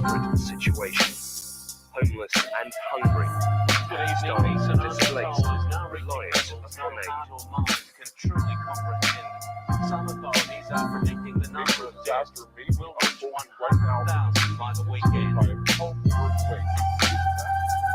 desperate situation. Homeless and hungry, starved, displaced, reliant upon aid. Can truly comprehend. Some authorities are predicting the number of deaths will reach 100,000 by the weekend.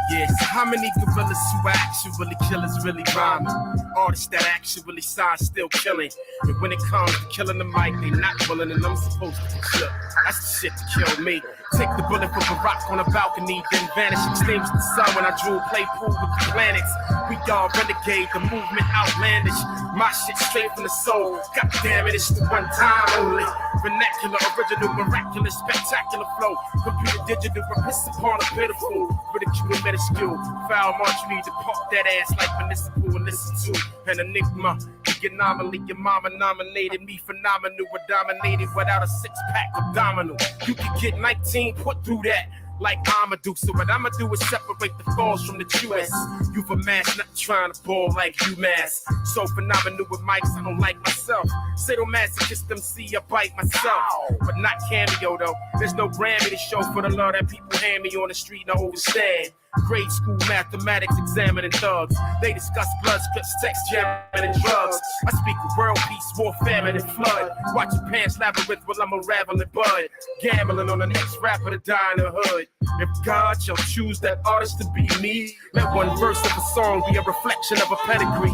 Yes, how many gorillas who actually killers really rhyming? Artists that actually sign still killing. And when it comes to killing the mic, they not willing, and I'm supposed to be shook. That's the shit to kill me. Take the bullet from a rock on a balcony, then vanish, extinguish the sun when I drew play pool with the planets. We all renegade, the movement outlandish. My shit straight from the soul. God damn it, it's the one time only. Vernacular, original, miraculous, spectacular flow. Computer digital, piss upon a pitiful. Ridicule and minuscule. Foul march, you need to pump that ass like municipal and listen to an enigma. The anomaly, your mama nominated me phenomenal, but dominated without a six-pack abdominal. You can get 19 put through that. Like I'ma do, so what I'ma do is separate the falls from the truest. You've amassed, not trying to ball like UMass. So phenomenal with mics, I don't like myself. Sadomasochist MC, I bite myself. But not cameo though, there's no Grammy to show for the love that people hand me on the street and I overstand. Grade school mathematics examining thugs. They discuss blood scripts, sex, jamming, and drugs. I speak of world peace, war, famine, and flood. Watch your pants labyrinth while I'm unraveling bud. Gambling on the next rapper to die in the hood. If God shall choose that artist to be me, let one verse of a song be a reflection of a pedigree.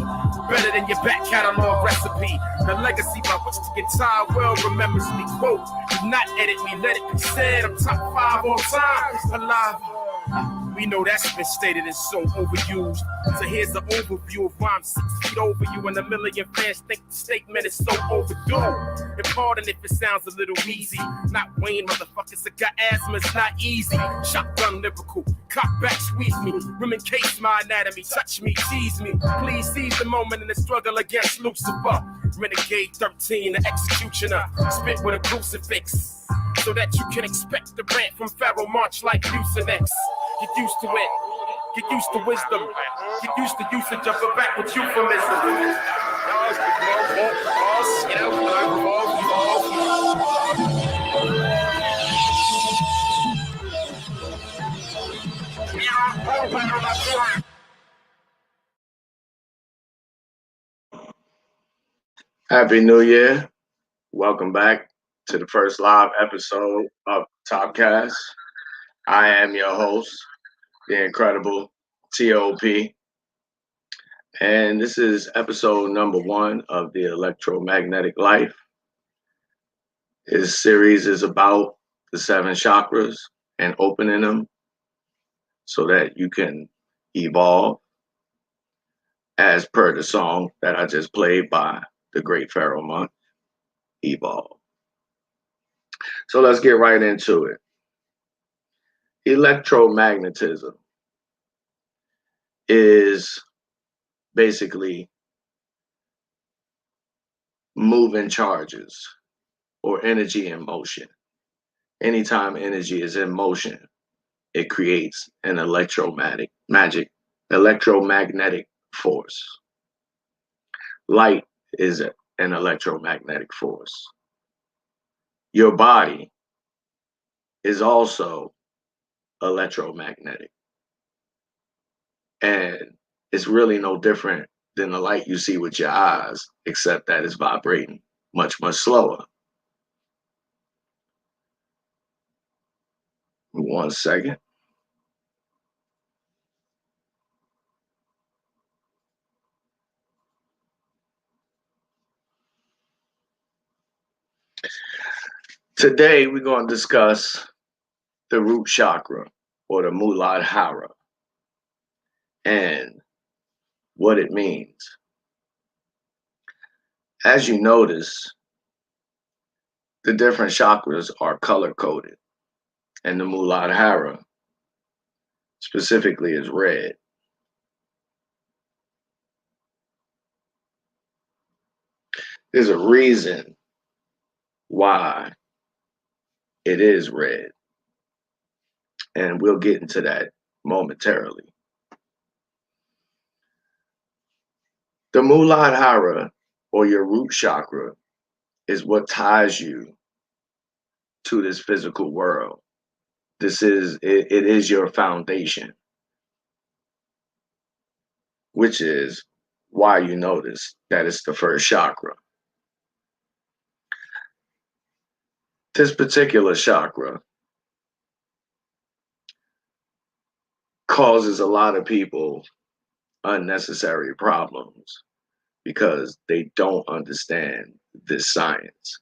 Better than your back catalog recipe. The legacy by which the entire world remembers me. Quote, do not edit me, let it be said. I'm top 5 all time. Alive. We know that's been stated and so overused. So here's an overview of why I'm 6 feet over you, and a million fans think the statement is so overdue. And pardon if it sounds a little easy. Not Wayne, motherfuckers, I got asthma, it's not easy. Shotgun lyrical, cock back, squeeze me. Women case my anatomy, touch me, tease me. Please seize the moment in the struggle against Lucifer. Renegade 13, the executioner. Spit with a crucifix, so that you can expect the rant from Pharaoh March like Mucinex. Get used to it, get used to wisdom, get used to usage of a back with euphemism. Happy New Year. Welcome back to the first live episode of T.O.P Cast. I am your host, the incredible T.O.P. And this is episode number 1 of the Electromagnetic Life. This series is about the 7 chakras and opening them so that you can evolve as per the song that I just played by the great Pharaoh Monk, Evolve. So let's get right into it. Electromagnetism is basically moving charges or energy in motion. Anytime energy is in motion, it creates an electromagnetic force. Light is an electromagnetic force. Your body is also electromagnetic. And it's really no different than the light you see with your eyes, except that it's vibrating much, much slower. 1 second. Today, we're going to discuss the root chakra, or the Muladhara, and what it means. As you notice, the different chakras are color-coded, and the Muladhara specifically is red. There's a reason why it is red, and we'll get into that momentarily. The Muladhara, or your root chakra, is what ties you to this physical world. It is your foundation, which is why you notice that it's the first chakra. This particular chakra causes a lot of people unnecessary problems because they don't understand this science.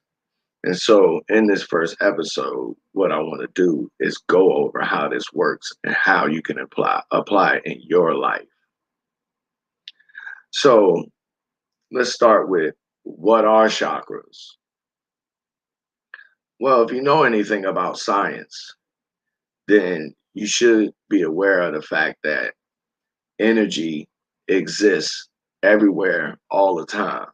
And so in this first episode, what I want to do is go over how this works and how you can apply it in your life. So let's start with, what are chakras? Well, if you know anything about science, then you should be aware of the fact that energy exists everywhere all the time,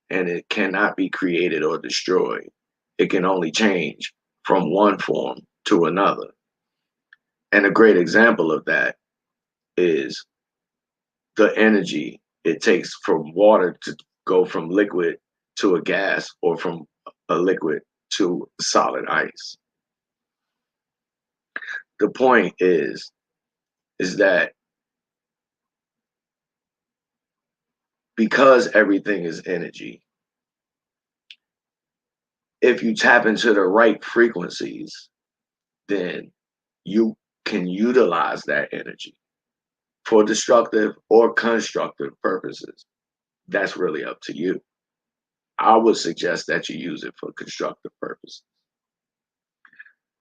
and it cannot be created or destroyed. It can only change from one form to another. And a great example of that is the energy it takes from water to go from liquid to a gas, or from a liquid to solid ice. The point is that because everything is energy, if you tap into the right frequencies, then you can utilize that energy for destructive or constructive purposes. That's really up to you. I would suggest that you use it for constructive purposes.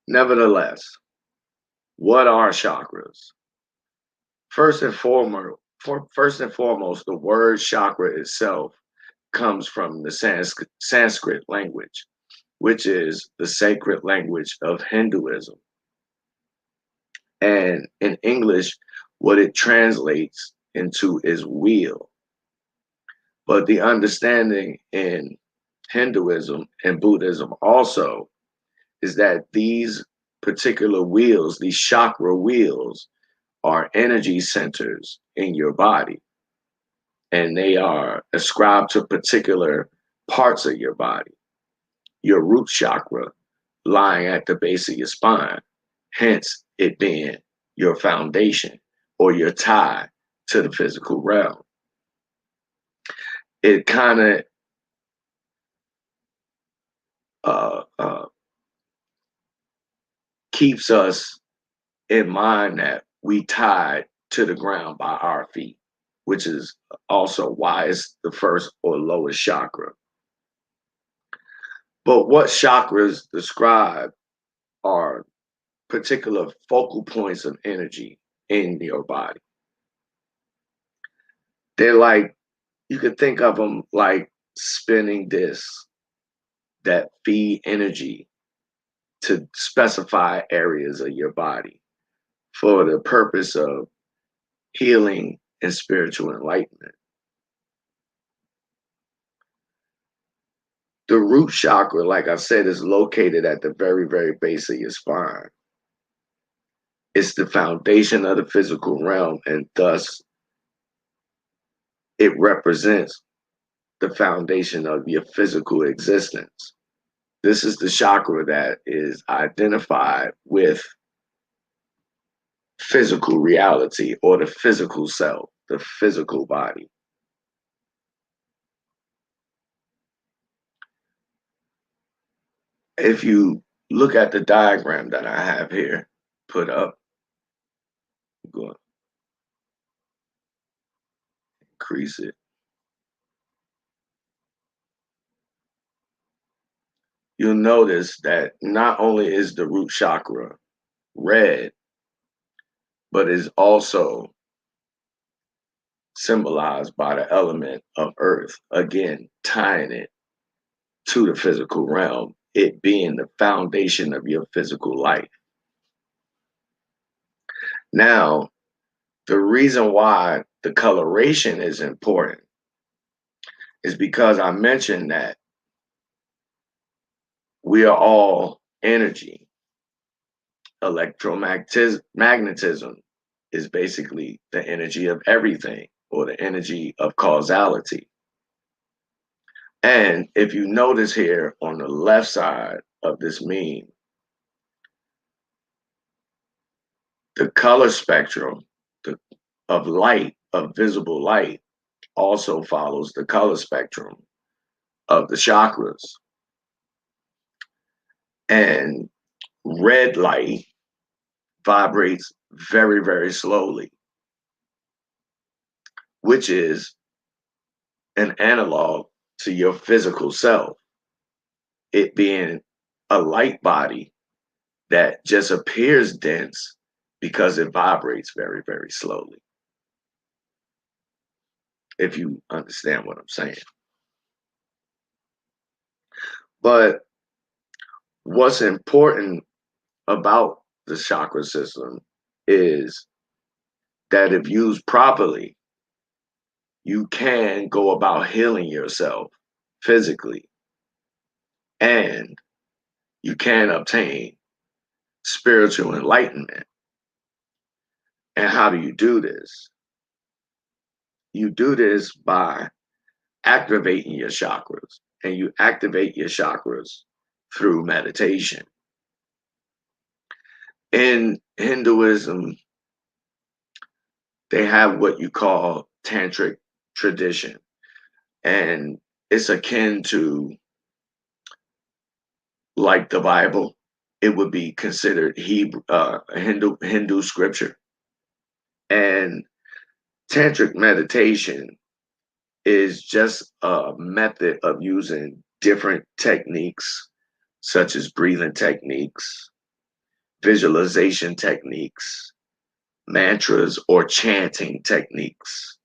Nevertheless, what are chakras? First and foremost, the word chakra itself comes from the Sanskrit language, which is the sacred language of Hinduism. And in English, what it translates into is wheel. But the understanding in Hinduism and Buddhism also is that these particular wheels, these chakra wheels, are energy centers in your body. And they are ascribed to particular parts of your body. Your root chakra lying at the base of your spine, hence it being your foundation or your tie to the physical realm. It kind of keeps us in mind that we tied to the ground by our feet, which is also why it's the first or lowest chakra. But what chakras describe are particular focal points of energy in your body. They're like, you could think of them like spinning discs that feed energy to specify areas of your body for the purpose of healing and spiritual enlightenment. The root chakra, like I said, is located at the very, very base of your spine. It's the foundation of the physical realm, and thus it represents the foundation of your physical existence. This is the chakra that is identified with physical reality, or the physical self, the physical body. If you look at the diagram that I have here put up, go increase it. You'll notice that not only is the root chakra red, but is also symbolized by the element of earth, again, tying it to the physical realm, it being the foundation of your physical life. Now, the reason why the coloration is important is because I mentioned that we are all energy. Electromagnetism is basically the energy of everything, or the energy of causality. And if you notice here on the left side of this meme, the color spectrum of light, of visible light, also follows the color spectrum of the chakras. And red light vibrates very, very slowly, which is an analog to your physical self, it being a light body that just appears dense because it vibrates very, very slowly. If you understand what I'm saying. But what's important about the chakra system is that if used properly, you can go about healing yourself physically, and you can obtain spiritual enlightenment. And how do you do this? You do this by activating your chakras, and you activate your chakras through meditation. In Hinduism, they have what you call tantric tradition, and it's akin to like the Bible. It would be considered Hindu scripture. And tantric meditation is just a method of using different techniques, such as breathing techniques, visualization techniques, mantras, or chanting techniques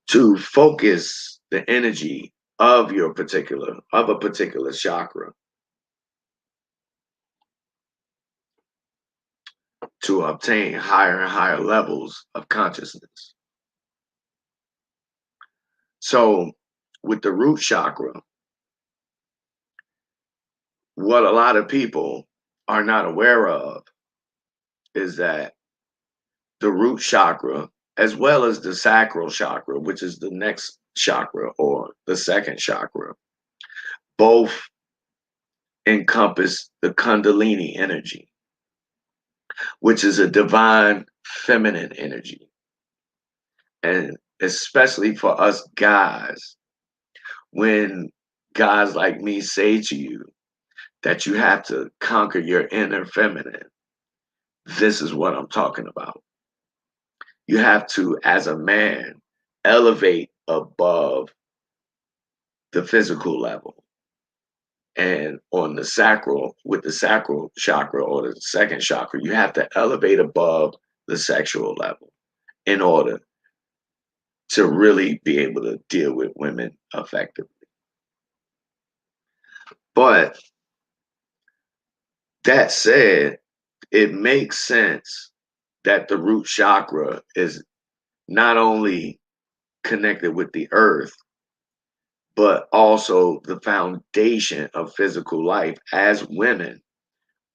to focus the energy of a particular chakra to obtain higher and higher levels of consciousness. So with the root chakra, what a lot of people are not aware of is that the root chakra, as well as the sacral chakra, which is the next chakra or the second chakra, both encompass the Kundalini energy, which is a divine feminine energy. And especially for us guys, when guys like me say to you that you have to conquer your inner feminine, this is what I'm talking about. You have to, as a man, elevate above the physical level. And on the sacral, with the sacral chakra or the second chakra, you have to elevate above the sexual level in order to really be able to deal with women effectively. But that said, it makes sense that the root chakra is not only connected with the earth, but also the foundation of physical life, as women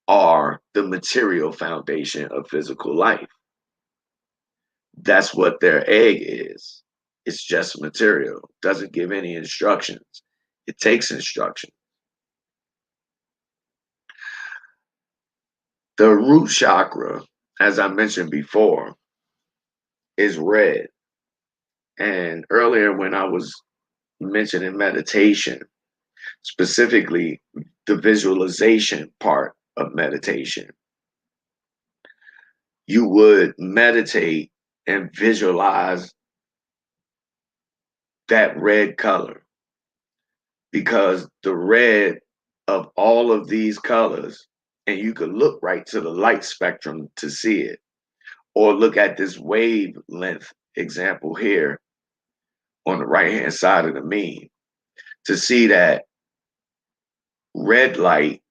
are the material foundation of physical life. That's what their egg is. It's just material, doesn't give any instructions. It takes instruction. The root chakra, as I mentioned before, is red. And earlier when I was mentioning meditation, specifically the visualization part of meditation, you would meditate and visualize that red color, because the red of all of these colors, and you could look right to the light spectrum to see it, or look at this wavelength example here on the right hand side of the meme to see that red light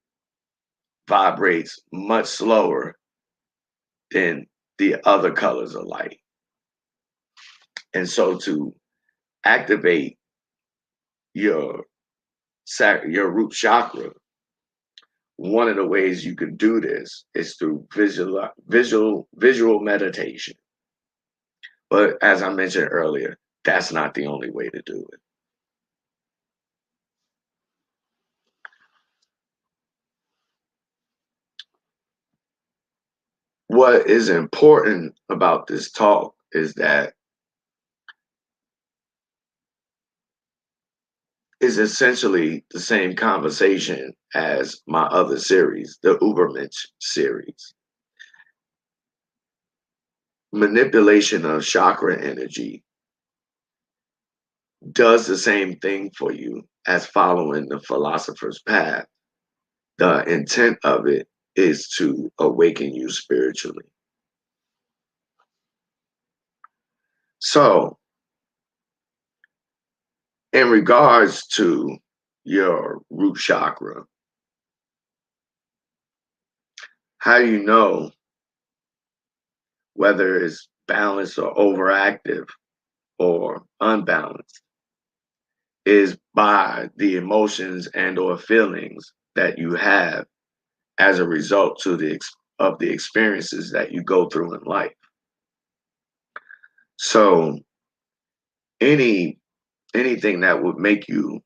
vibrates much slower than the other colors of light. And so to activate your root chakra, one of the ways you can do this is through visual meditation. But as I mentioned earlier, that's not the only way to do it. what is important about this talk is that it's essentially the same conversation as my other series, the Ubermensch series. Manipulation of chakra energy does the same thing for you as following the philosopher's path. The intent of it is to awaken you spiritually. So, in regards to your root chakra, how do you know whether it's balanced or overactive or unbalanced is by the emotions and or feelings that you have as a result of the experiences that you go through in life. So anything that would make you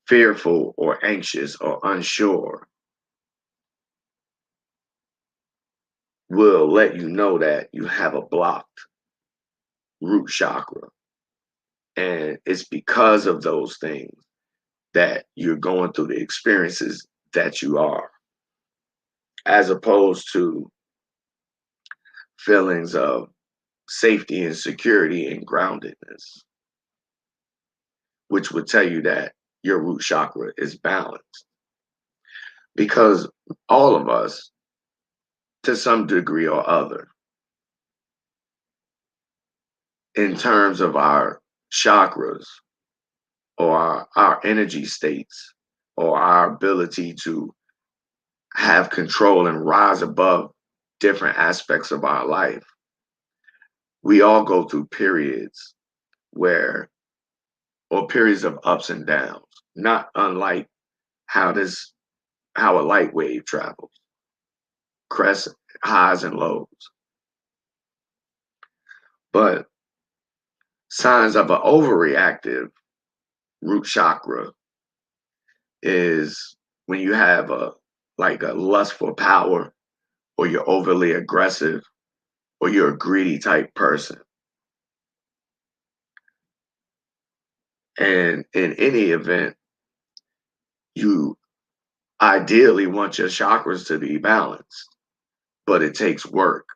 fearful or anxious or unsure will let you know that you have a blocked root chakra. And it's because of those things that you're going through the experiences that you are, as opposed to feelings of safety and security and groundedness, which would tell you that your root chakra is balanced. Because all of us, to some degree or other, in terms of our chakras or our energy states or our ability to have control and rise above different aspects of our life, we all go through periods or periods of ups and downs, not unlike how a light wave travels, crest highs and lows. But signs of an overreactive root chakra is when you have a lust for power, or you're overly aggressive, or you're a greedy type person. And in any event, you ideally want your chakras to be balanced, but it takes work.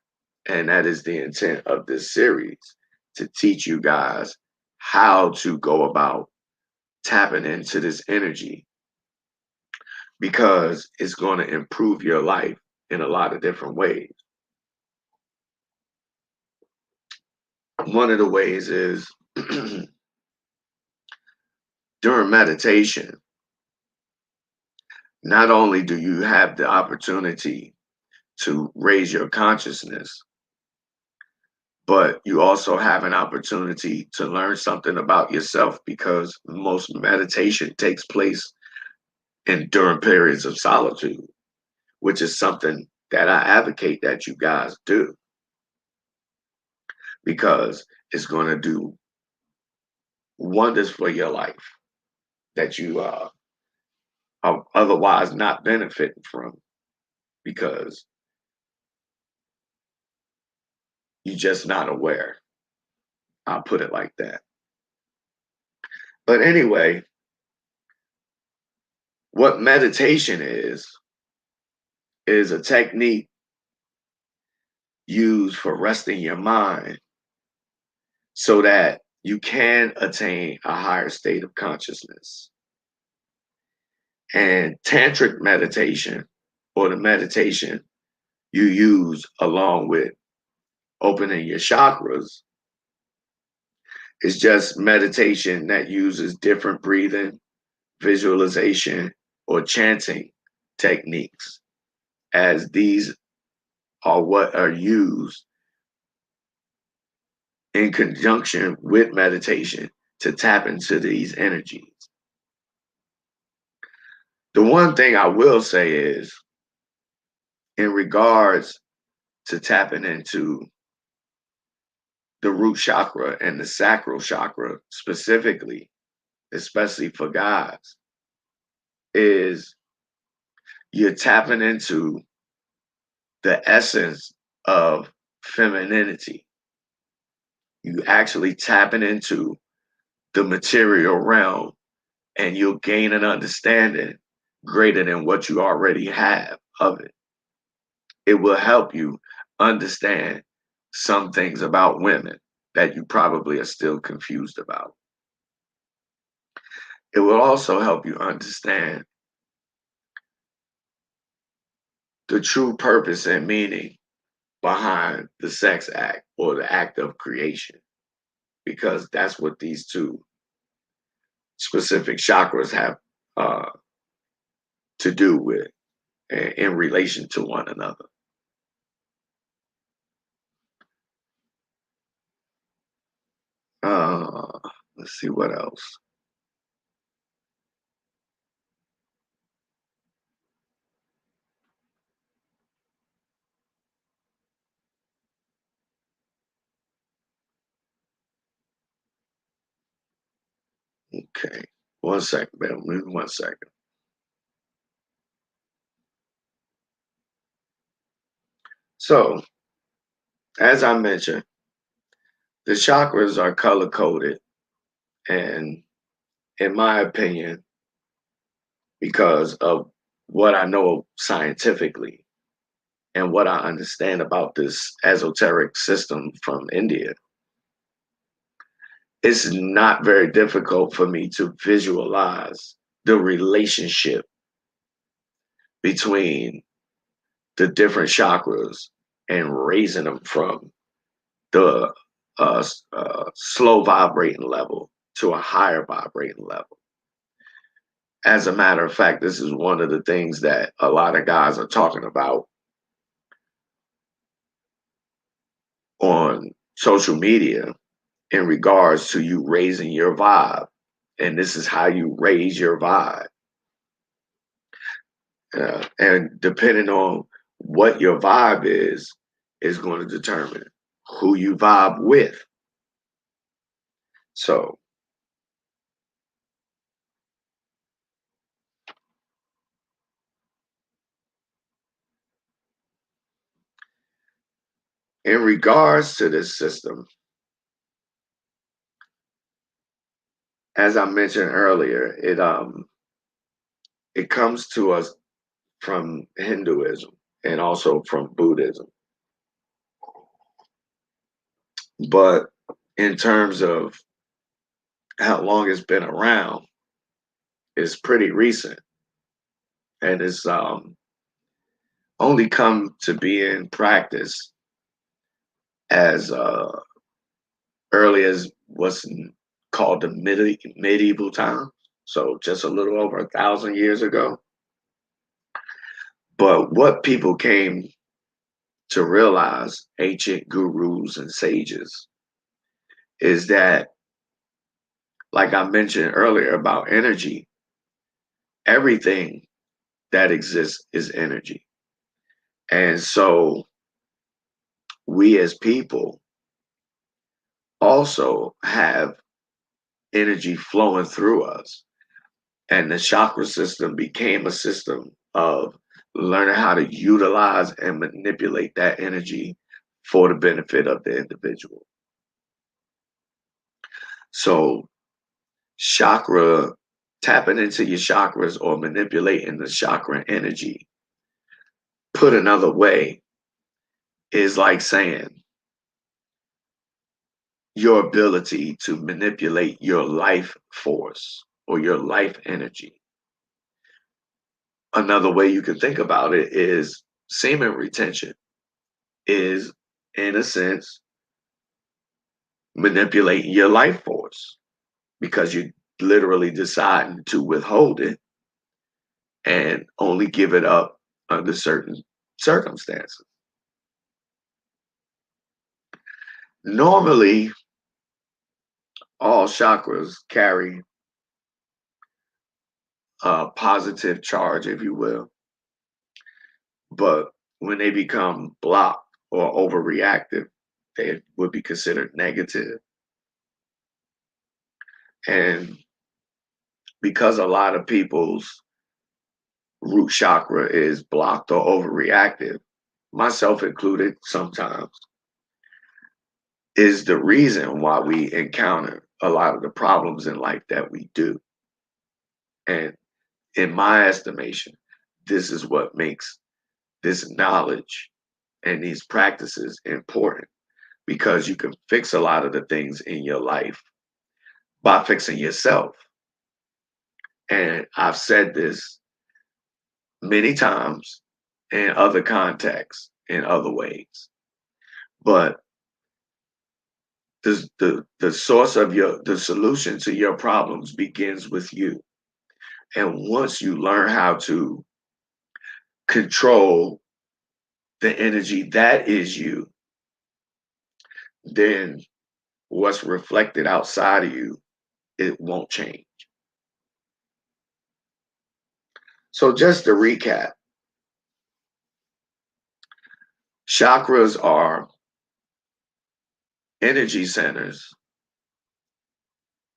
And that is the intent of this series, to teach you guys how to go about tapping into this energy, because it's going to improve your life in a lot of different ways. One of the ways is during meditation, not only do you have the opportunity to raise your consciousness, but you also have an opportunity to learn something about yourself, because most meditation takes place during periods of solitude, which is something that I advocate that you guys do, because it's going to do wonders for your life that you are otherwise not benefiting from, because you're just not aware. I'll put it like that. But anyway, what meditation is a technique used for resting your mind so that you can attain a higher state of consciousness. And tantric meditation, or the meditation you use along with opening your chakras, is just meditation that uses different breathing, visualization, or chanting techniques, as these are what are used in conjunction with meditation to tap into these energies. The one thing I will say is, in regards to tapping into the root chakra and the sacral chakra specifically, especially for guys, is you're tapping into the essence of femininity. You actually tapping into the material realm, and you'll gain an understanding greater than what you already have of it. It will help you understand some things about women that you probably are still confused about. It will also help you understand the true purpose and meaning behind the sex act or the act of creation, because that's what these two specific chakras have to do with in relation to one another. Let's see what else. Okay, 1 second, man. 1 second. So, as I mentioned, the chakras are color coded, and in my opinion, because of what I know scientifically and what I understand about this esoteric system from India, it's not very difficult for me to visualize the relationship between the different chakras and raising them from the slow vibrating level to a higher vibrating level. As a matter of fact, this is one of the things that a lot of guys are talking about on social media in regards to you raising your vibe. And this is how you raise your vibe. And depending on what your vibe is going to determine who you vibe with. So, in regards to this system, as I mentioned earlier, it comes to us from Hinduism and also from Buddhism. But in terms of how long it's been around, it's pretty recent, and it's only come to be in practice as early as what's called the medieval time, so just a little over 1,000 years ago. But what people came to realize, ancient gurus and sages, is that, like I mentioned earlier about energy, everything that exists is energy. And so we as people also have energy flowing through us. And the chakra system became a system of learning how to utilize and manipulate that energy for the benefit of the individual. So, chakra, tapping into your chakras or manipulating the chakra energy, put another way, is like saying your ability to manipulate your life force or your life energy. Another way you can think about it is semen retention is, in a sense, manipulating your life force because you're literally deciding to withhold it and only give it up under certain circumstances. Normally, all chakras carry a positive charge, if you will, but when they become blocked or overreactive, they would be considered negative. And because a lot of people's root chakra is blocked or overreactive, myself included sometimes, is the reason why we encounter a lot of the problems in life that we do. And in my estimation, this is what makes this knowledge and these practices important, because you can fix a lot of the things in your life by fixing yourself. And I've said this many times in other contexts, in other ways. But the source of the solution to your problems begins with you. And once you learn how to control the energy that is you, then what's reflected outside of you, it won't change. So just to recap, chakras are energy centers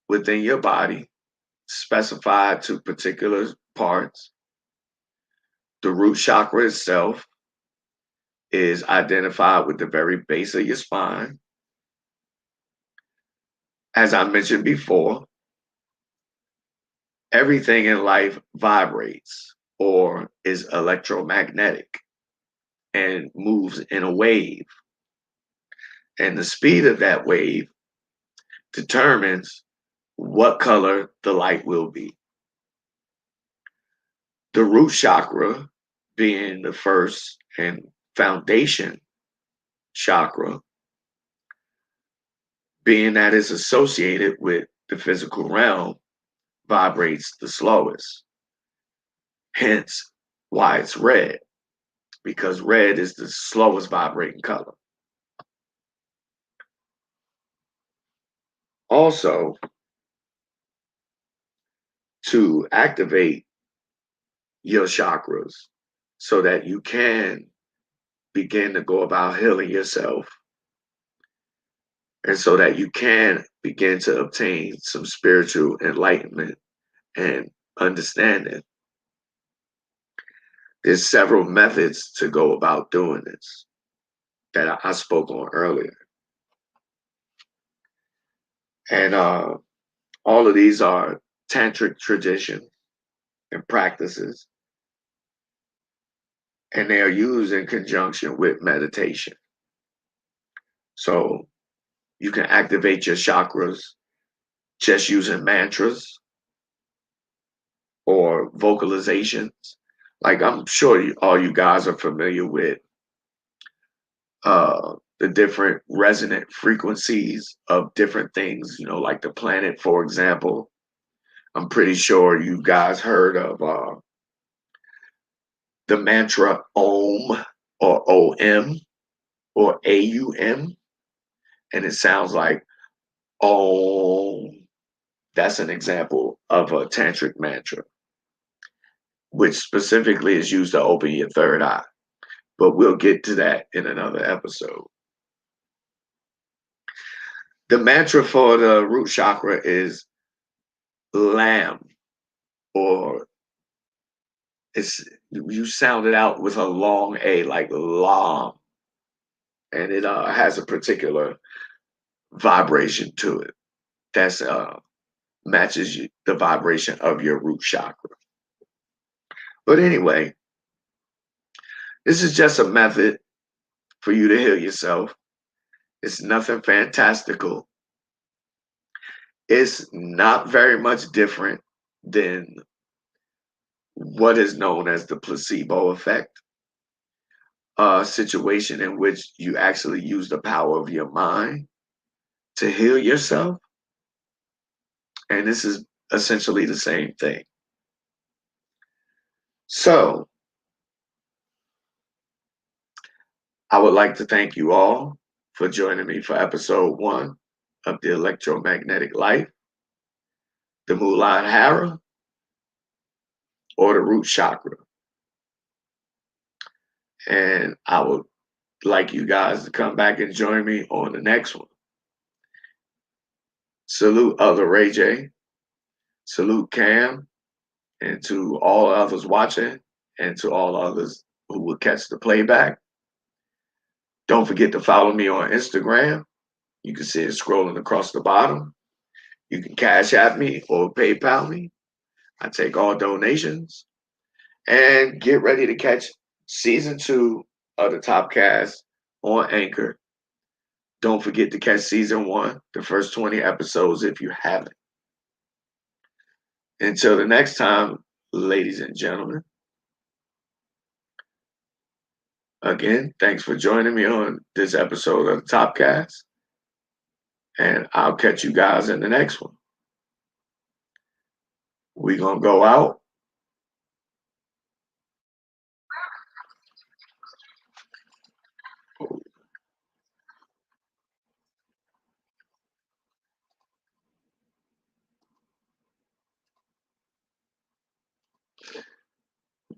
within your body, specified to particular parts. The root chakra itself is identified with the very base of your spine. As I mentioned before, everything in life vibrates or is electromagnetic and moves in a wave. And the speed of that wave determines what color the light will be. The root chakra, being the first and foundation chakra, being that it's associated with the physical realm, vibrates the slowest. Hence why it's red, because red is the slowest vibrating color. Also, to activate your chakras so that you can begin to go about healing yourself, and so that you can begin to obtain some spiritual enlightenment and understanding. There's several methods to go about doing this that I spoke on earlier. And all of these are tantric traditions and practices, and they are used in conjunction with meditation. So you can activate your chakras just using mantras or vocalizations. Like, I'm sure all you guys are familiar with the different resonant frequencies of different things, like the planet, for example. I'm pretty sure you guys heard of the mantra Om or OM or AUM, and it sounds like Om. That's an example of a tantric mantra, which specifically is used to open your third eye. But we'll get to that in another episode. The mantra for the root chakra is Lam, or you sound it out with a long A, like Lam, and it has a particular vibration to it that's matches the vibration of your root chakra. But anyway, this is just a method for you to heal yourself. It's nothing fantastical. It's not very much different than what is known as the placebo effect, a situation in which you actually use the power of your mind to heal yourself. And this is essentially the same thing. So I would like to thank you all for joining me for episode 1 of the Electromagnetic Life, the Muladhara, or the root chakra. And I would like you guys to come back and join me on the next one. Salute Other Ray J, salute Cam, and to all others watching, and to all others who will catch the playback. Don't forget to follow me on Instagram. You can see it scrolling across the bottom. You can Cash App me or PayPal me. I take all donations. And get ready to catch season 2 of the Top Cast on Anchor. Don't forget to catch season 1, the first 20 episodes if you haven't. Until the next time, ladies and gentlemen, again, thanks for joining me on this episode of the Top Cast. And I'll catch you guys in the next one. We're going to go out.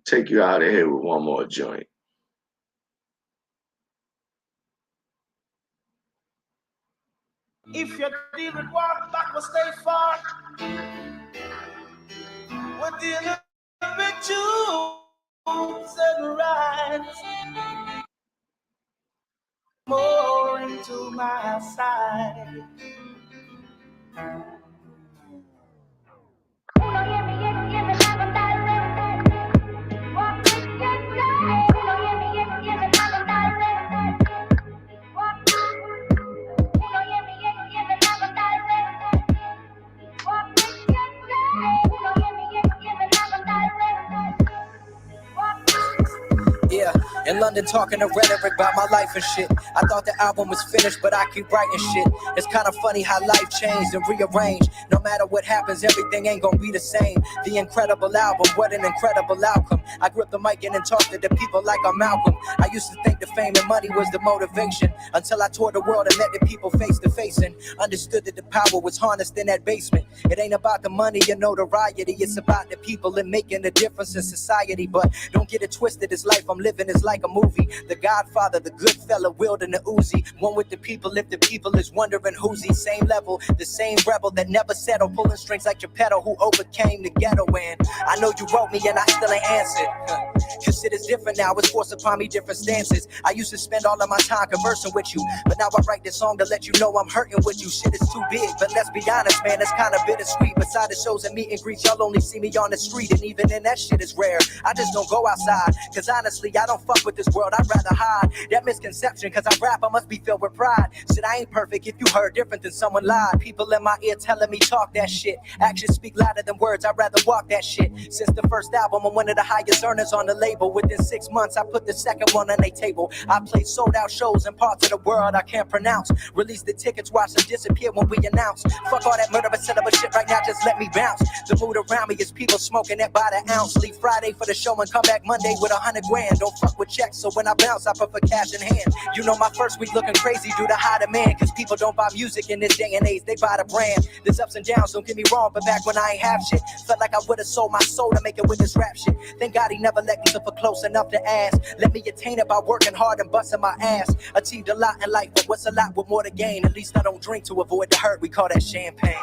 Take you out of here with one more joint. If you're dealing walk back, but stay far. We're dealing with Jews and rights. More into my side. Yeah, in London talking to rhetoric about my life and shit. I thought the album was finished, but I keep writing shit. It's kind of funny how life changed and rearranged. No matter what happens, everything ain't gonna be the same. The incredible album, what an incredible outcome. I grip the mic and talk to the people like I'm Malcolm. I used to think the fame and money was the motivation, until I toured the world and met the people face to face and understood that the power was harnessed in that basement. It ain't about the money or notoriety, it's about the people and making a difference in society. But don't get it twisted, this life I'm living is like a movie. The Godfather, the good fella, wielding the Uzi. One with the people, if the people is wondering who's he. Same level, the same rebel that never settled, pulling strings like Geppetto, who overcame the ghetto. And I know you wrote me and I still ain't answered. Cause it is different now, it's forced upon me different stances. I used to spend all of my time conversing with you, but now I write this song to let you know I'm hurting with you. Shit is too big, but let's be honest, man, it's kind of bittersweet. Beside the shows and meet and greets, y'all only see me on the street, and even then that shit is rare. I just don't go outside, cause honestly, I don't fuck with this world, I'd rather hide. That misconception, cause I rap, I must be filled with pride. Shit, I ain't perfect, if you heard different than someone lied. People in my ear telling me talk that shit. Actions speak louder than words, I'd rather walk that shit. Since the first album, I'm one of the highest earners on the label. Within 6 months, I put the second one on their table. I played sold out shows in parts of the world I can't pronounce. Release the tickets, watch them disappear when we announce. Fuck all that murderous set up a shit right now, just let me bounce. The mood around me is people smoking that by the ounce. Leave Friday for the show and come back Monday with 100 grand. Don't fuck with checks, so when I bounce, I prefer cash in hand. You know my first week looking crazy due to high demand, cause people don't buy music in this day and age, they buy the brand. There's ups and downs, don't get me wrong, but back when I ain't have shit, felt like I would've sold my soul to make it with this rap shit. Thank God he never let me suffer close enough to ask. Let me attain it by working hard and busting my ass. Achieved a lot in life, but what's a lot with more to gain? At least I don't drink to avoid the hurt, we call that champagne.